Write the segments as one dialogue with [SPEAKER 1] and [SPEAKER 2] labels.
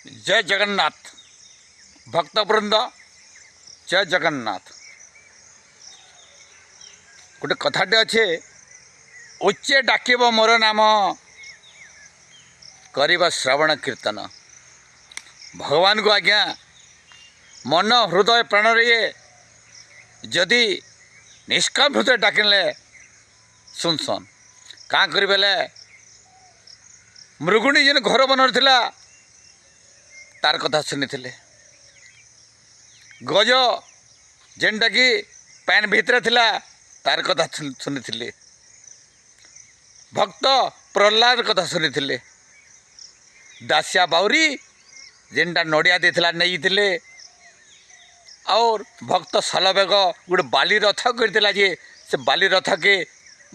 [SPEAKER 1] जय जगन्नाथ भक्तवृंद जय जगन्नाथ। गोटे कथाटे अच्छे उच्चे डाकिब मोर नाम करवा श्रवण कीर्तन। भगवान को आज्ञा मन हृदय प्राण रे जदि निष्काम हृदय डाकिले सुन सुन क्या करें। मृगुणी जेन घर बनर थिला तार कथा शुनी गज जेनटा कि पैन भितर थिला तार कथा शुनी भक्त प्रहलाद कथा शुनी दासिया बाउरी जेनटा नड़िया देथिला नहीं और भक्त सलबेग गोटे बाली रथ करथिला जे से बाली रथ के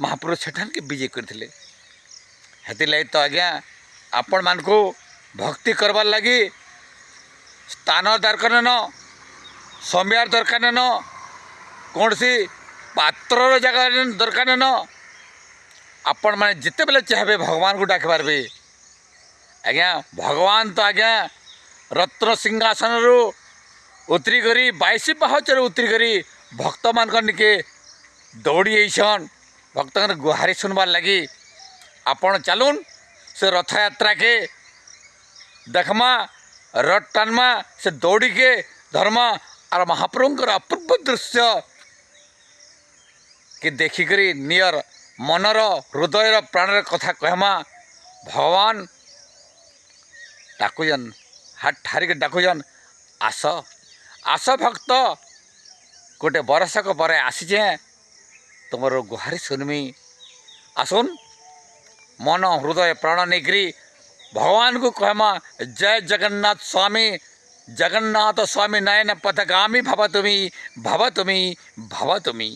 [SPEAKER 1] महापुरुष सेठान के विजय करथिले। हेतिलाई तो आज्ञा आपण मान को भक्ति करवार लगी स्थान दरकार न समय दरकार न कौन सी पात्र जगह दरकार न आपण मैंने जिते बेले चाहे भगवान को डाक पारे। आज्ञा भगवान तो आज्ञा रत्न सिंहासन रू उतरी करी 22 पाहचर उतरी करी भक्त मान के दौड़ी आईसन भक्त गुहारी सुनबार लगी। आपण चलुन से रथ यात्रा के देखमा रथ टानमा से दौड़ी के धर्मा और महाप्रभुंकर अपूर्व दृश्य कि देखिकरी नियर मनर हृदय प्राणर कथा कहमा। भगवान डाकुजन हाथ ठारिक डाकुजन आस आस भक्त गोटे बरसक पर आसीचे तुम गुहारी सुनमी आसुन मन हृदय प्राण नेकरी भगवान को कहमा जय जगन्नाथ स्वामी नयन पथगामी भव तुमी भव तुमी भव तुमी।